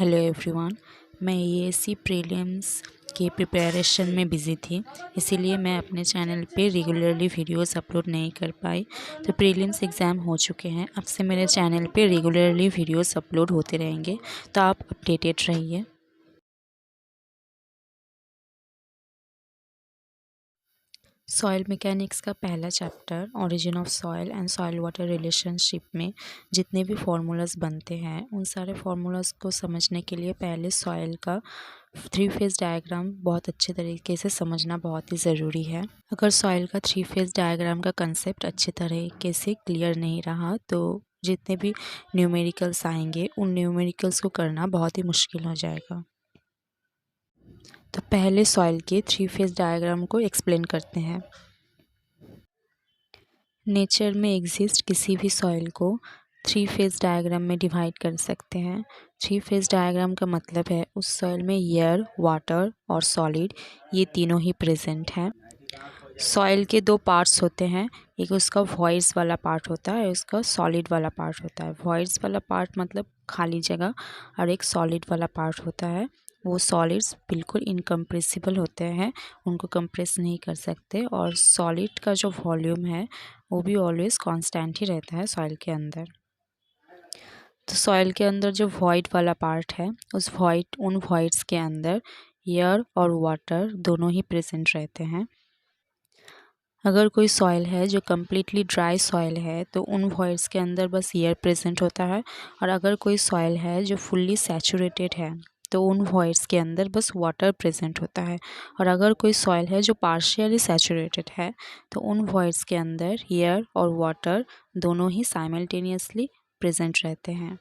Hello everyone. मैं USC prelims के preparation में बिज़ी थी, इसीलिए मैं अपने चैनल पे रेगुलरली वीडियोस अपलोड नहीं कर पाई। तो प्रीलिम्स एग्ज़ाम हो चुके हैं, अब से मेरे चैनल पे रेगुलरली वीडियोस अपलोड होते रहेंगे, तो आप अपडेटेड रहिए। सॉइल मैकेनिक्स का पहला chapter origin of soil and soil water relationship में जितने भी फार्मूलाज बनते हैं उन सारे फार्मूलाज को समझने के लिए पहले सॉइल का 3 फेज़ डायग्राम बहुत अच्छे तरीके से समझना बहुत ही ज़रूरी है। अगर सॉइल का 3 फेज़ डायग्राम का कंसेप्ट अच्छे तरीके से क्लियर नहीं रहा तो जितने भी न्यूमेरिकल्स आएंगे उन न्यूमेरिकल्स को करना बहुत ही मुश्किल हो जाएगा। तो पहले सॉइल के 3 फेज़ डायग्राम को एक्सप्लेन करते हैं। नेचर में एग्जिस्ट किसी भी सॉइल को 3 फेज़ डायग्राम में डिवाइड कर सकते हैं। 3 फेज़ डायग्राम का मतलब है उस सॉइल में एयर, वाटर और सॉलिड ये तीनों ही प्रेजेंट हैं। सॉइल के दो पार्ट्स होते हैं, एक उसका वॉइड्स वाला पार्ट होता है, उसका सॉलिड वाला पार्ट होता है। वॉइड्स वाला पार्ट मतलब खाली जगह और एक सॉलिड वाला पार्ट होता है। वो सॉलिड्स बिल्कुल इनकम्प्रेसिबल होते हैं, उनको कंप्रेस नहीं कर सकते, और सॉलिड का जो वॉल्यूम है वो भी ऑलवेज कांस्टेंट ही रहता है सॉइल के अंदर। तो सॉइल के अंदर जो वॉइड वाला पार्ट है उन वॉइड्स के अंदर एयर और वाटर दोनों ही प्रेजेंट रहते हैं। अगर कोई सॉइल है जो कम्प्लीटली ड्राई सॉइल है तो उन वॉइड्स के अंदर बस एयर प्रेजेंट होता है, और अगर कोई सॉइल है जो फुल्ली सैचुरेटेड है तो उन वॉइड्स के अंदर बस वाटर प्रेजेंट होता है, और अगर कोई सॉइल है जो पार्शियली सैचुरेटेड है तो उन वॉइड्स के अंदर एयर और वाटर दोनों ही साइमल्टेनियसली प्रेजेंट रहते हैं।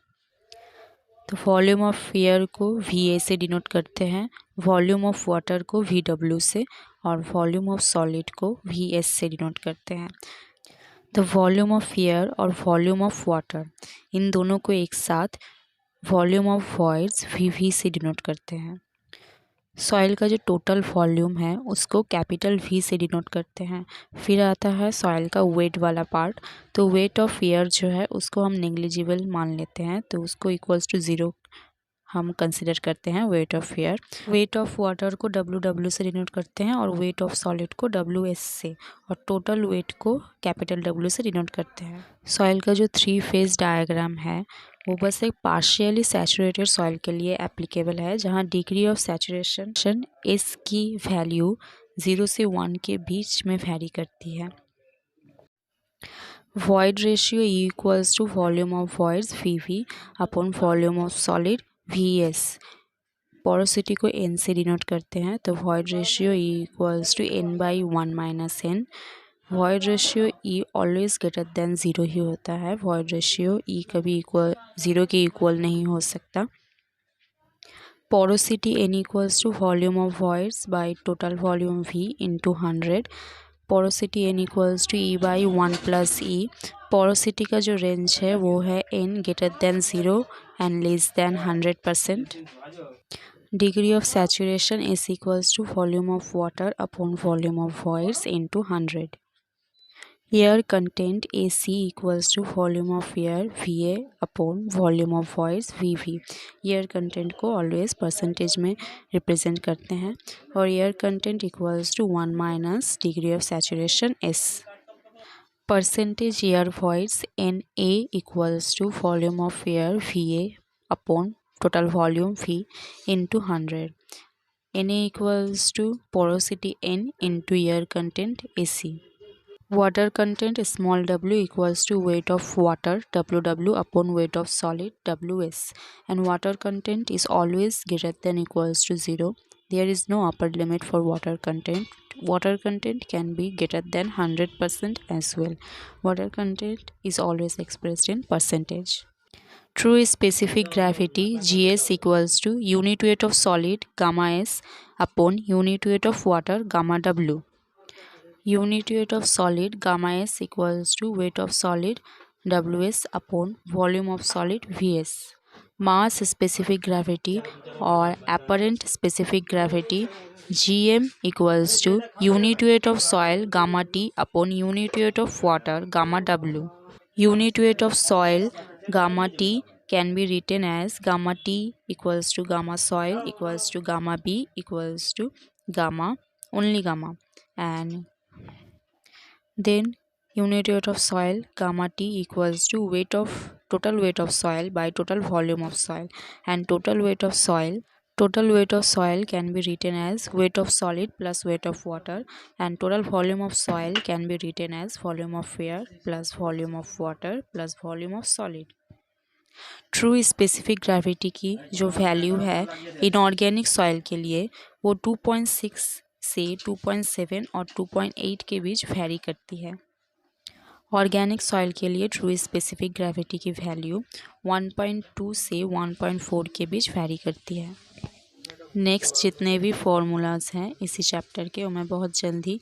तो वॉल्यूम ऑफ एयर को VA से डिनोट करते हैं, वॉल्यूम ऑफ वाटर को VW से, और वॉल्यूम ऑफ सॉलिड को VS से डिनोट करते हैं। द वॉल्यूम ऑफ एयर और वॉल्यूम ऑफ वाटर इन दोनों को एक साथ वॉल्यूम ऑफ वॉइड्स VV से डिनोट करते हैं। सॉइल का जो टोटल वॉल्यूम है उसको कैपिटल V से डिनोट करते हैं। फिर आता है सॉइल का वेट वाला पार्ट। तो वेट ऑफ एयर जो है उसको हम नेग्लिजिबल मान लेते हैं, तो उसको इक्वल्स टू 0 हम कंसिडर करते हैं weight of air. Weight of water को WW से डिनोट करते हैं, और वेट ऑफ सॉलिड को WS से, और टोटल वेट को कैपिटल W से डिनोट करते हैं। सॉइल का जो 3 फेज़ डायग्राम है वो बस एक पार्शियली सैचुरेटेड सॉइल के लिए एप्लीकेबल है, जहां डिग्री ऑफ सैचुरेशन S की वैल्यू 0 से 1 के बीच में वैरी करती है। Void ratio equals to volume of voids VV upon volume of solid VS। Porosity को N से डिनोट करते हैं, तो void ratio equals to N/1 minus N। Void ratio E always greater than 0 ही होता है, वॉइड रेशियो E कभी equal 0 के इक्वल नहीं हो सकता। Porosity N equals to volume of voids by total volume V into 100। Porosity N equals to E/1 plus E। Porosity का जो रेंज है वो है N greater than 0 and less than 100%। Degree of saturation is equals to volume of water upon volume of voids into 100. Air content AC equals to volume of air VA upon volume of voids VV. Air content को always percentage में represent करते हैं, और air content equals to 1 minus degree of saturation S. Percentage air voids NA equals to volume of air VA upon total volume V into 100. Na equals to porosity N into air content AC. Water content small w equals to weight of water WW upon weight of solid WS, and water content is always greater than equals to 0. There is no upper limit for water content. Water content can be greater than 100% as well. Water content is always expressed in percentage. True specific gravity GS equals to unit weight of solid gamma S upon unit weight of water gamma W. Unit weight of solid gamma S equals to weight of solid WS upon volume of solid VS. Mass specific gravity or apparent specific gravity GM equals to unit weight of soil gamma T upon unit weight of water gamma W. Unit weight of soil gamma T can be written as gamma T equals to gamma soil equals to gamma B equals to gamma, only gamma. And then unit weight of soil, gamma T equals to total weight of soil by total volume of soil. And total weight of soil can be written as weight of solid plus weight of water, and total volume of soil can be written as volume of air plus volume of water plus volume of solid. True specific gravity की जो value है inorganic soil के लिए वो 2.6 से 2.7 और 2.8 के बीच vary करती है। ऑर्गेनिक सॉइल के लिए ट्रू स्पेसिफिक ग्रेविटी की वैल्यू 1.2 से 1.4 के बीच वैरी करती है। नेक्स्ट जितने भी फॉर्मूलाज हैं इसी चैप्टर के वो मैं बहुत जल्दी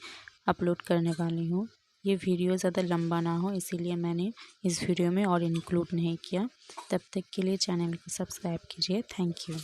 अपलोड करने वाली हूँ। ये वीडियो ज़्यादा लंबा ना हो इसीलिए मैंने इस वीडियो में और इंक्लूड नहीं किया। तब तक के लिए चैनल को सब्सक्राइब कीजिए। Thank you.